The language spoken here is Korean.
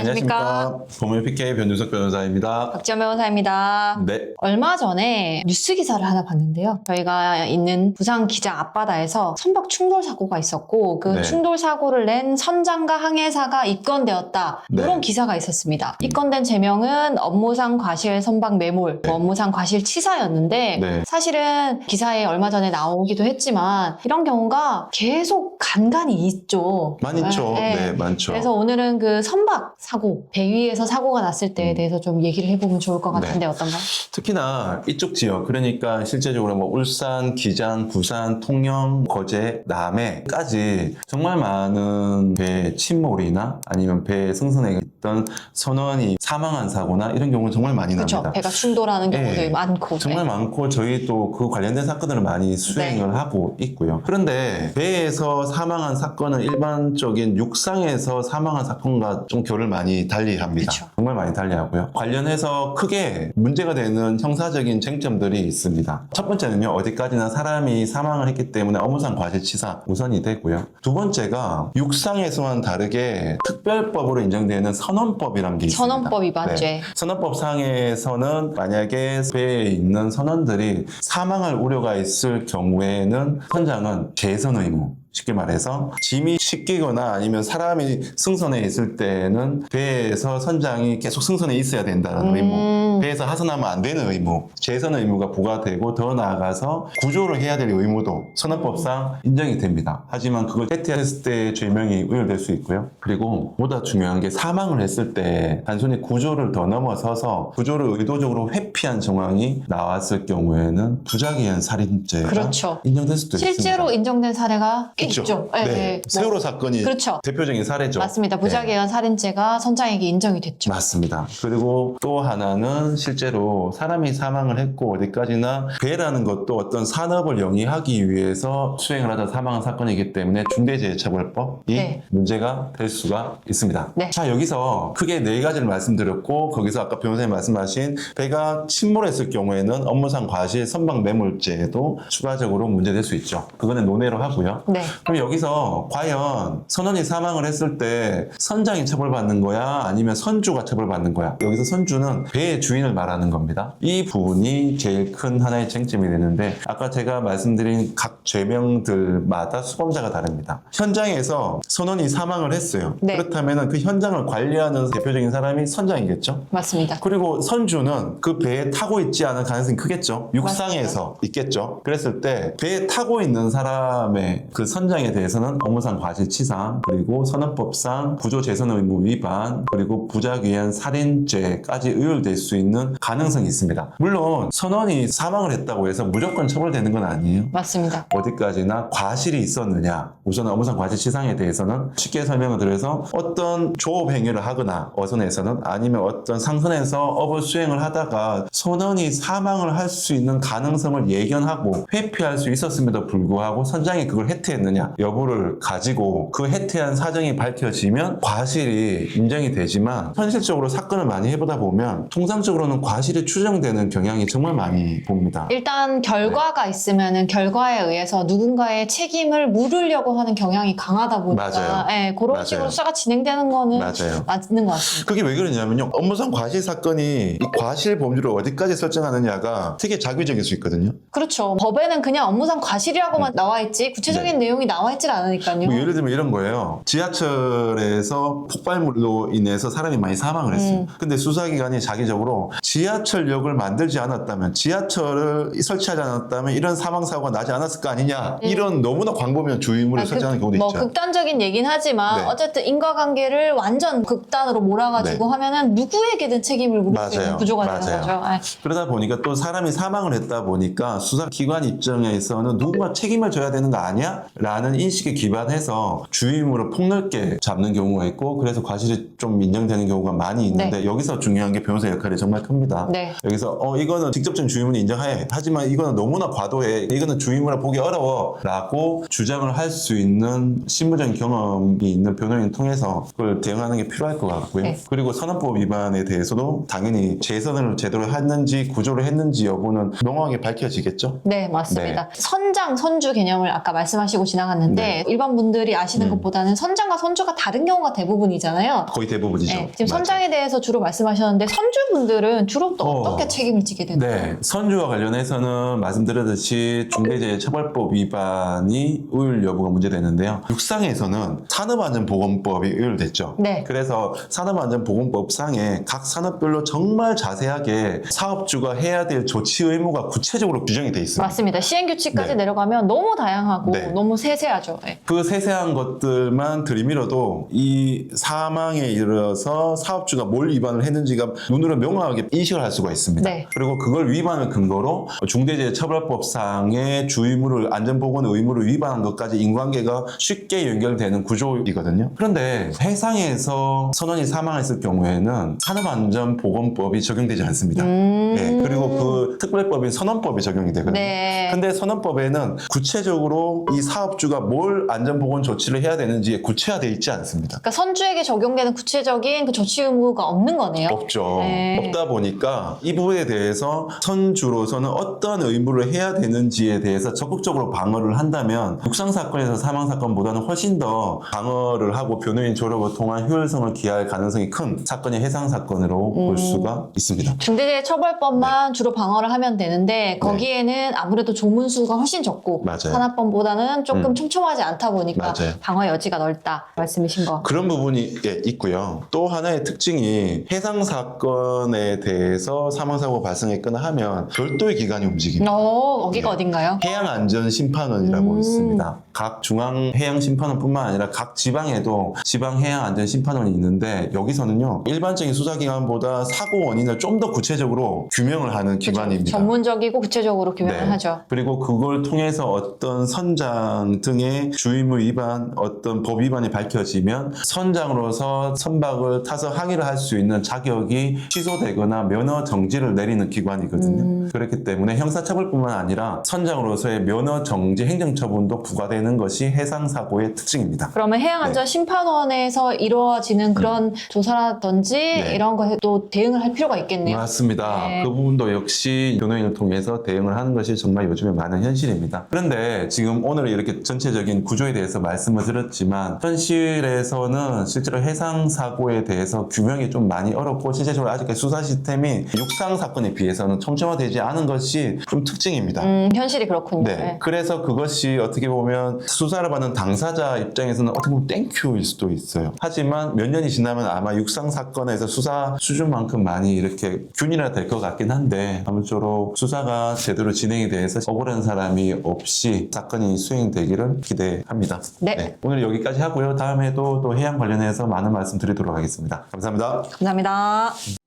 안녕하십니까. 법무의 PK 변준석 변호사입니다. 박지연 변호사입니다. 네. 얼마 전에 뉴스 기사를 하나 봤는데요. 저희가 있는 부산 기장 앞바다에서 선박 충돌 사고가 있었고 그 네. 충돌 사고를 낸 선장과 항해사가 입건되었다. 네. 이런 기사가 있었습니다. 입건된 제명은 업무상 과실 선박 매몰, 업무상 과실 치사였는데 네. 사실은 기사에 얼마 전에 나오기도 했지만 이런 경우가 계속 간간이 있죠. 많이 있죠. 네. 네, 많죠. 그래서 오늘은 그 선박 사고, 배 위에서 사고가 났을 때에 대해서 좀 얘기를 해보면 좋을 것 같은데 어떤가요? 특히나 이쪽 지역, 그러니까 실제적으로 뭐 울산, 기장, 부산, 통영, 거제, 남해까지 정말 많은 배 침몰이나 아니면 배 승선에 있던 선원이 사망한 사고나 이런 경우는 정말 많이 그렇죠. 납니다. 배가 충돌하는 경우도 네. 많고. 정말 많고 저희 또 그 관련된 사건들을 많이 수행을 하고 있고요. 그런데 배에서 사망한 사건은 일반적인 육상에서 사망한 사건과 좀 결을 많이 달리합니다. 그쵸. 정말 많이 달리하고요. 관련해서 크게 문제가 되는 형사적인 쟁점들이 있습니다. 첫 번째는요, 어디까지나 사람이 사망을 했기 때문에 업무상 과실치사 우선이 되고요. 두 번째가 육상에서와는 다르게 특별법으로 인정되는 선원법이라는 게 있습니다. 선원법 위반죄. 네. 선원법 상에서는 만약에 배에 있는 선원들이 사망할 우려가 있을 경우에는 선장은 개선 의무, 쉽게 말해서 짐이 싣기거나 아니면 사람이 승선에 있을 때는 배에서 선장이 계속 승선에 있어야 된다는 의무, 배에서 하선하면 안 되는 의무, 재선 의무가 부과되고 더 나아가서 구조를 해야 될 의무도 선언법상 인정이 됩니다. 하지만 그걸 해태했을 때 죄명이 의율될 수 있고요. 그리고 보다 중요한 게 사망을 했을 때 단순히 구조를 더 넘어서서 구조를 의도적으로 회피한 정황이 나왔을 경우에는 부작위한 살인죄가 그렇죠. 인정될 수도 있습니다. 실제로 인정된 사례가 꽤 있죠. 네. 뭐, 세월호 사건이 그렇죠. 대표적인 사례죠. 맞습니다. 부작위에 의한 살인죄가 선장에게 인정이 됐죠. 맞습니다. 그리고 또 하나는 실제로 사람이 사망을 했고 어디까지나 배라는 것도 어떤 산업을 영위하기 위해서 수행을 하다 사망한 사건이기 때문에 중대재해처벌법이 네. 문제가 될 수가 있습니다. 네. 자, 여기서 크게 네 가지를 말씀드렸고 거기서 아까 변호사님 말씀하신 배가 침몰했을 경우에는 업무상 과실 선박 매몰죄도 추가적으로 문제될 수 있죠. 그거는 논외로 하고요. 네. 그럼 여기서 과연 선원이 사망을 했을 때 선장이 처벌받는 거야? 아니면 선주가 처벌받는 거야? 여기서 선주는 배의 주인을 말하는 겁니다. 이 부분이 제일 큰 하나의 쟁점이 되는데 아까 제가 말씀드린 각 죄명들마다 수범자가 다릅니다. 현장에서 선원이 사망을 했어요. 네. 그렇다면 그 현장을 관리하는 대표적인 사람이 선장이겠죠? 맞습니다. 그리고 선주는 그 배에 타고 있지 않은 가능성이 크겠죠. 육상에서 있겠죠. 그랬을 때 배에 타고 있는 사람의 그 선장에 대해서는 업무상 과실치상, 그리고 선언법상 구조재선 의무 위반, 그리고 부작위한 살인죄까지 의율될 수 있는 가능성이 있습니다. 물론 선원이 사망을 했다고 해서 무조건 처벌되는 건 아니에요. 맞습니다. 어디까지나 과실이 있었느냐, 우선 업무상 과실치상에 대해서는 쉽게 설명을 드려서 어떤 조업 행위를 하거나 어선에서는 아니면 어떤 상선에서 업을 수행을 하다가 선원이 사망을 할 수 있는 가능성을 예견하고 회피할 수 있었음에도 불구하고 선장이 그걸 해태했느냐 여부를 가지고 그 해태한 사정이 밝혀지면 과실이 인정이 되지만 현실적으로 사건을 많이 해보다 보면 통상적으로는 과실이 추정되는 경향이 정말 많이 봅니다. 일단 결과가 있으면은 결과에 의해서 누군가의 책임을 물으려고 하는 경향이 강하다 보니까 맞아요. 예, 그런 맞아요. 식으로 수사가 진행되는 거는 맞아요. 맞는 것 같습니다. 그게 왜 그러냐면요. 업무상 과실 사건이 이 과실 범주를 어디까지 설정하느냐가 되게 자기적일 수 있거든요. 그렇죠. 법에는 그냥 업무상 과실이라고만 나와 있지 구체적인 내용이 나와 있질 않으니까요. 뭐 예를 들면 이런 거예요. 지하철에서 폭발물로 인해서 사람이 많이 사망을 했어요. 근데 수사기관이 자기적으로 지하철역을 만들지 않았다면, 지하철을 설치하지 않았다면 이런 사망사고가 나지 않았을 거 아니냐. 이런 너무나 광범위한 주의문을 설정하는 경우도 뭐 있죠. 극단적인 얘긴 하지만 네. 어쨌든 인과관계를 완전 극단으로 몰아가지고 하면은 누구에게든 책임을 물을 수 있는 맞아요. 구조가 맞아요. 되는 거죠. 예. 그러다 보니까 또 사람이 사망을 했다 보니까 수사기관 입장에서는 누군가 책임을 져야 되는 거 아니야? 라는 인식에 기반해서 주의문을 폭넓게 잡는 경우가 있고 그래서 과실이 좀 인정되는 경우가 많이 있는데 여기서 중요한 게 변호사 역할이 정말 큽니다. 네. 여기서 이거는 직접적인 주의문이 인정해. 하지만 이거는 너무나 과도해. 이거는 주의문을 보기 어려워. 라고 주장을 할 수 있는 실무적인 경험이 있는 변호인을 통해서 그걸 대응하는 게 필요할 것 같고요. 네. 그리고 선언법 위반에 대해서도 당연히 재선을 제대로 했는지 구조를 했는지 여부는 명확하게 밝혀지겠죠. 네, 맞습니다. 선장, 선주 개념을 아까 말씀하시고 지나갔는데 일반 분들이 아시는 것보다는 선장과 선주가 다른 경우가 대부분이잖아요. 거의 대부분이죠. 네, 지금 맞아요. 선장에 대해서 주로 말씀하셨는데 선주분들은 주로 또 어떻게 책임을 지게 되나요? 네, 선주와 관련해서는 말씀드렸듯이 중대재해처벌법 위반이 의율 여부가 문제되는데요. 육상에서는 산업안전보건법이 의율됐죠. 네. 그래서 산업안전보건법상에 각 산업별로 정말 자세하게 사업주가 해야 될 조치 의무가 구체적으로 규정이 돼 있습니다. 맞습니다. 시행규칙까지 네. 내려가면 너무 다양하고 네. 너무 세세하죠. 네. 그 세세한 것들만 들이밀어도 이 사망에 이르러서 사업주가 뭘 위반을 했는지가 눈으로 명확하게 인식을 할 수가 있습니다. 네. 그리고 그걸 위반을 근거로 중대재해처벌법상의 주의무를 안전보건 의무를 위반한 것까지 인과관계가 쉽게 연결되는 구조이거든요. 그런데 해상에서 선원이 사망했을 경우에는 산업안전보건법이 적용되지 않습니다. 네. 그리고 그 특별법인 선원법이 적용이 되거든요. 네. 근데 선언법에는 구체적으로 이 사업주가 뭘 안전보건 조치를 해야 되는지 구체화되어 있지 않습니다. 그러니까 선주에게 적용되는 구체적인 그 조치 의무가 없는 거네요. 없죠. 네. 없다 보니까 이 부분에 대해서 선주로서는 어떤 의무를 해야 되는지에 대해서 적극적으로 방어를 한다면 육상사건에서 사망사건보다는 훨씬 더 방어를 하고 변호인 조력을 통한 효율성을 기할 가능성이 큰 사건이 해상사건으로 볼 수가 있습니다. 중대재해처벌법만 주로 방어를 하면 되는데 거기에는 아무래도 조문수가 훨씬 적고 맞아요. 산업법보다는 조금 촘촘하지 않다 보니까 맞아요. 방어 여지가 넓다 말씀이신 거. 그런 부분이 있고요. 또 하나의 특징이 해상 사건에 대해서 사망사고 발생했거나 하면 별도의 기관이 움직입니다. 여기가 네. 어딘가요? 해양안전심판원이라고 있습니다. 각 중앙해양심판원뿐만 아니라 각 지방에도 지방해양안전심판원이 있는데 여기서는요 일반적인 수사기관보다 사고 원인을 좀 더 구체적으로 규명을 하는 기관입니다. 전문적이고 구체적으로 규명을 네. 하죠. 그리고 그걸 통해서 어떤 선장 등의 주의무 위반, 어떤 법 위반이 밝혀지면 선장으로서 선박을 타서 항의를 할 수 있는 자격이 취소되거나 면허 정지를 내리는 기관이거든요. 그렇기 때문에 형사처벌뿐만 아니라 선장으로서의 면허 정지 행정처분도 부과되는 것이 해상사고의 특징입니다. 그러면 해양안전심판원에서 이루어지는 그런 조사라든지 네. 이런 거에 또 대응을 할 필요가 있겠네요. 맞습니다. 네. 그 부분도 역시 변호인을 통해서 대응을 하는 것이 정말 요즘에 많은 현실입니다. 그런데 지금 오늘 이렇게 전체적인 구조에 대해서 말씀을 드렸지만 현실에서는 실제로 해상 사고에 대해서 규명이 좀 많이 어렵고 실제적으로 아직까지 수사 시스템이 육상 사건에 비해서는 촘촘화되지 않은 것이 좀 특징입니다. 현실이 그렇군요. 네. 네. 그래서 그것이 어떻게 보면 수사를 받는 당사자 입장에서는 어떻게 보면 땡큐일 수도 있어요. 하지만 몇 년이 지나면 아마 육상 사건에서 수사 수준만큼 많이 이렇게 균일화될 것 같긴 한데 아무쪼록 수사가 제대로 진행이 돼서 억울한 사람이 없이 사건이 수행되기를 기대합니다. 네. 오늘 여기까지 하고요. 다음에도 또 해양 관련해서 많은 말씀 드리도록 하겠습니다. 감사합니다. 감사합니다.